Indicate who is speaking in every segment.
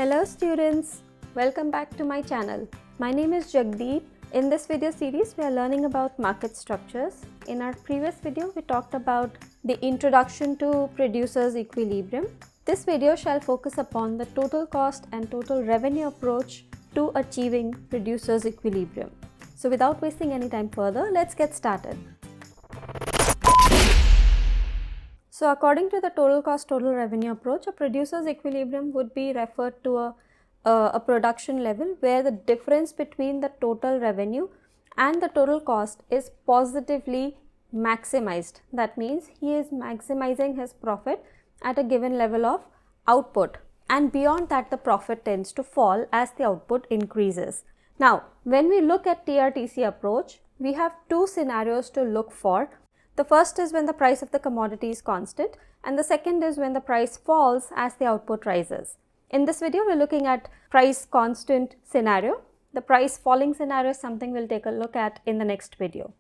Speaker 1: Hello students, welcome back to my channel. My name is Jagdeep. In this video series, we are learning about market structures. In our previous video, we talked about the introduction to producer's equilibrium. This video shall focus upon the total cost and total revenue approach to achieving producer's equilibrium. So without wasting any time further, let's get started. So according to the total cost, total revenue approach, a producer's equilibrium would be referred to a production level where the difference between the total revenue and the total cost is positively maximized. That means he is maximizing his profit at a given level of output, and beyond that the profit tends to fall as the output increases. Now, when we look at TRTC approach, we have two scenarios to look for. The first is when the price of the commodity is constant, and the second is when the price falls as the output rises. In this video, we are looking at price constant scenario. The price falling scenario is something we'll take a look at in the next video.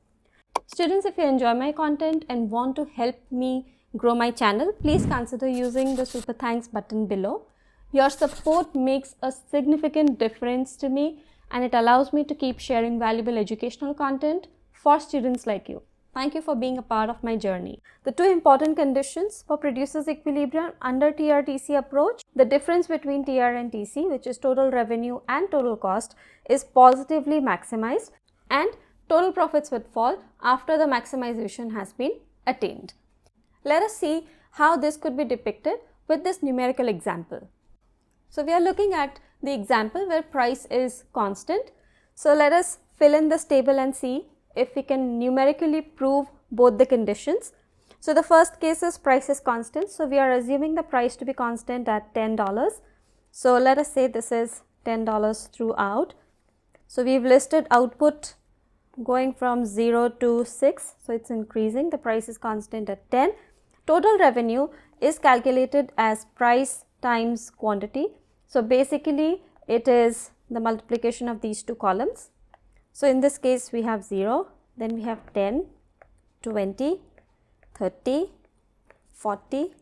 Speaker 1: Students, if you enjoy my content and want to help me grow my channel, please consider using the super thanks button below. Your support makes a significant difference to me, and it allows me to keep sharing valuable educational content for students like you. Thank you for being a part of my journey. The two important conditions for producer's equilibrium under TRTC approach, the difference between TR and TC, which is total revenue and total cost, is positively maximized, and total profits would fall after the maximization has been attained. Let us see how this could be depicted with this numerical example. So we are looking at the example where price is constant. So let us fill in this table and see if we can numerically prove both the conditions. So the first case is price is constant. So we are assuming the price to be constant at $10. So let us say this is $10 throughout. So we've listed output going from 0 to 6. So it's increasing. The price is constant at 10. Total revenue is calculated as price times quantity. So basically it is the multiplication of these two columns. So in this case we have 0, then we have 10, 20, 30, 40,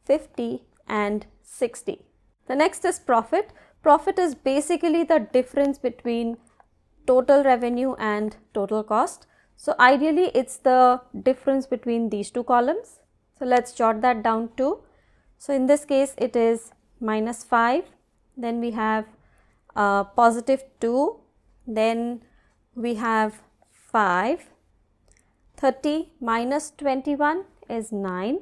Speaker 1: 50 and 60. The next is profit. Profit is basically the difference between total revenue and total cost. So ideally it's the difference between these two columns. So let's jot that down too. So in this case it is minus 5, then we have positive 2, then we have 5, 30 minus 21 is 9,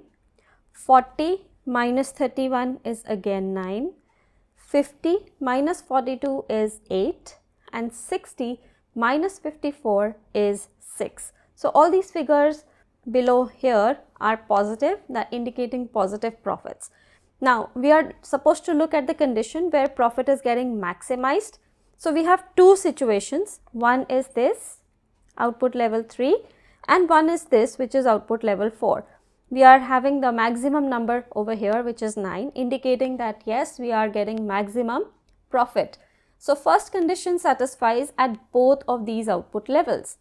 Speaker 1: 40 minus 31 is again 9, 50 minus 42 is 8, and 60 minus 54 is 6. So all these figures below here are positive, that indicating positive profits. Now we are supposed to look at the condition where profit is getting maximized. So we have two situations. One is this, output level 3, and one is this, which is output level 4. We are having the maximum number over here, which is 9, indicating that yes, we are getting maximum profit. So first condition satisfies at both of these output levels.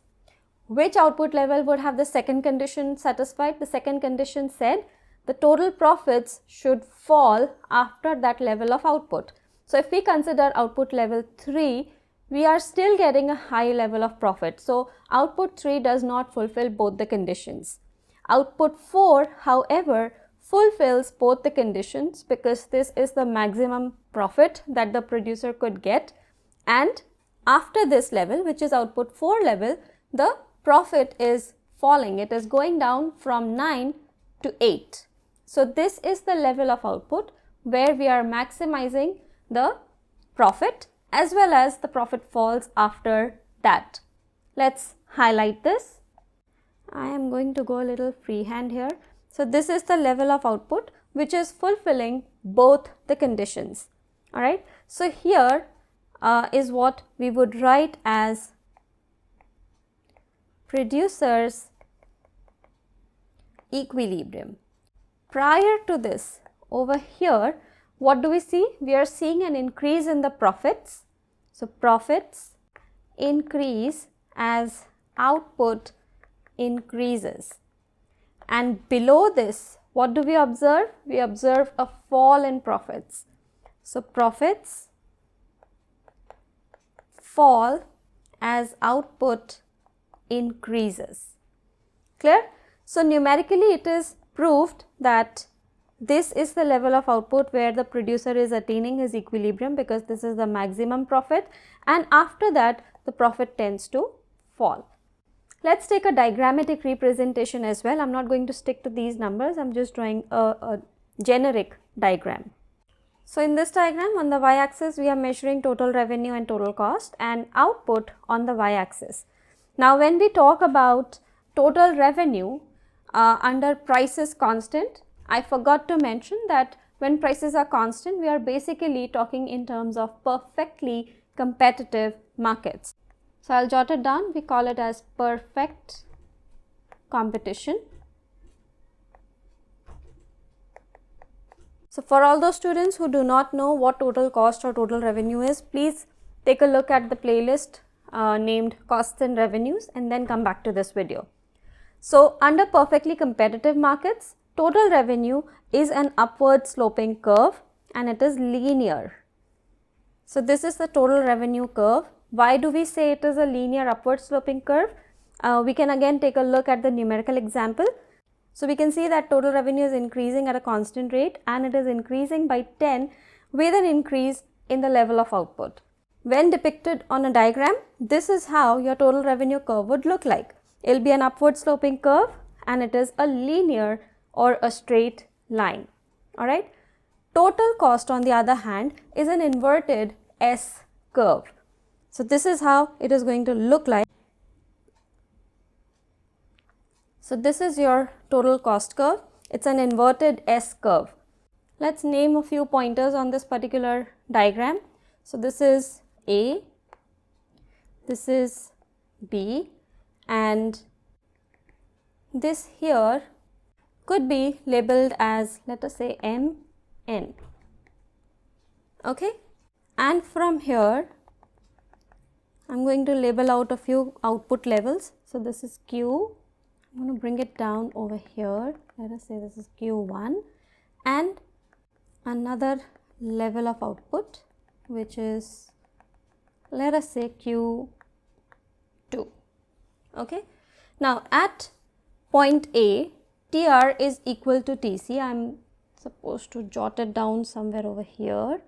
Speaker 1: Which output level would have the second condition satisfied? The second condition said the total profits should fall after that level of output. So if we consider output level 3, we are still getting a high level of profit. So output 3 does not fulfill both the conditions. Output 4, however, fulfills both the conditions because this is the maximum profit that the producer could get. And after this level, which is output 4 level, the profit is falling. It is going down from 9 to 8. So this is the level of output where we are maximizing the profit, as well as the profit falls after that. Let's highlight this. I am going to go a little freehand here. So this is the level of output which is fulfilling both the conditions. Alright, so here is what we would write as producer's equilibrium. Prior to this, over here, what do we see? We are seeing an increase in the profits. So profits increase as output increases. And below this, what do we observe? We observe a fall in profits. So profits fall as output increases. Clear? So numerically it is proved that this is the level of output where the producer is attaining his equilibrium, because this is the maximum profit, and after that the profit tends to fall. Let's take a diagrammatic representation as well. I'm not going to stick to these numbers, I'm just drawing a generic diagram. So in this diagram, on the y-axis we are measuring total revenue and total cost, and output on the y-axis. Now when we talk about total revenue under prices constant, I forgot to mention that when prices are constant, we are basically talking in terms of perfectly competitive markets. So I'll jot it down, we call it as perfect competition. So for all those students who do not know what total cost or total revenue is, please take a look at the playlist named costs and revenues and then come back to this video. So under perfectly competitive markets, total revenue is an upward sloping curve and it is linear. So this is the total revenue curve. Why do we say it is a linear upward sloping curve? We can again take a look at the numerical example. So we can see that total revenue is increasing at a constant rate and it is increasing by 10 with an increase in the level of output. When depicted on a diagram, this is how your total revenue curve would look like. It will be an upward sloping curve and it is a linear or a straight line. Alright. Total cost on the other hand is an inverted S curve. So this is how it is going to look like. So this is your total cost curve. It's an inverted S curve. Let's name a few pointers on this particular diagram. So this is A, this is B, and this here could be labeled as, let us say, MN. Okay, and from here I'm going to label out a few output levels. So this is Q. I'm going to bring it down over here. Let us say this is Q1 and another level of output which is, let us say, Q2. Okay. Now at point A, TR is equal to TC. I'm supposed to jot it down somewhere over here.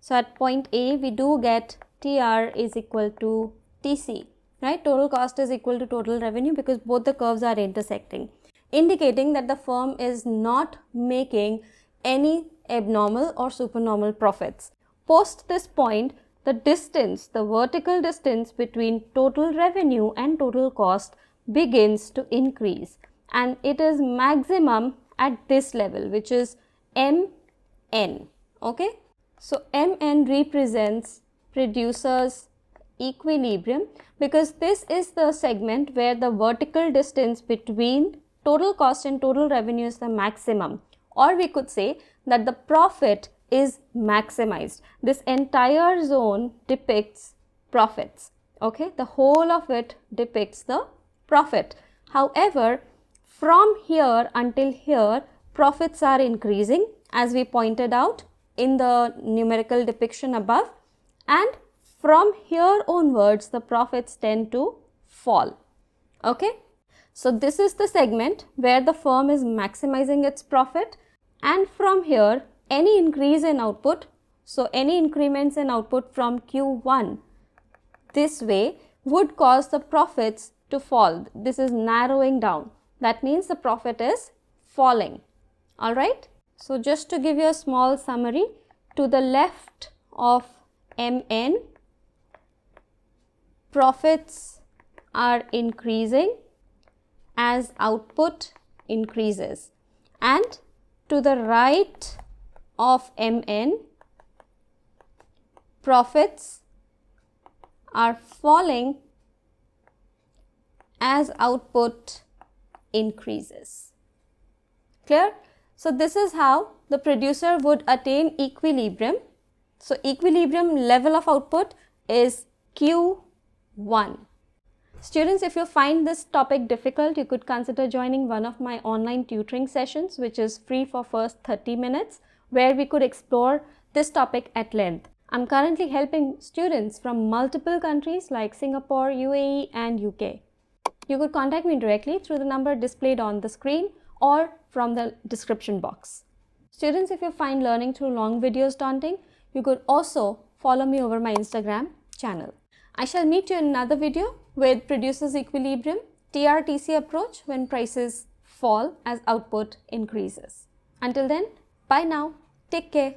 Speaker 1: So at point A, we do get TR is equal to TC. Right, total cost is equal to total revenue because both the curves are intersecting, indicating that the firm is not making any abnormal or supernormal profits. Post this point, the distance, the vertical distance between total revenue and total cost begins to increase, and it is maximum at this level, which is MN. Okay, so MN represents producer's equilibrium because this is the segment where the vertical distance between total cost and total revenue is the maximum, or we could say that the profit is maximized. This entire zone depicts profits. Okay, the whole of it depicts the profit. However, from here until here, profits are increasing as we pointed out in the numerical depiction above, and from here onwards the profits tend to fall. Okay, so this is the segment where the firm is maximizing its profit, and from here any increase in output, so any increments in output from Q1 this way would cause the profits to fall. This is narrowing down. That means the profit is falling. Alright, so just to give you a small summary, to the left of MN, profits are increasing as output increases, and to the right of MN, profits are falling as output increases. Clear? So this is how the producer would attain equilibrium. So equilibrium level of output is Q1. Students, if you find this topic difficult, you could consider joining one of my online tutoring sessions, which is free for first 30 minutes, where we could explore this topic at length. I'm currently helping students from multiple countries like Singapore, UAE and UK. You could contact me directly through the number displayed on the screen or from the description box. Students, if you find learning through long videos daunting, you could also follow me over my Instagram channel. I shall meet you in another video with producer's equilibrium, TRTC approach when prices fall as output increases. Until then, bye now. Take care.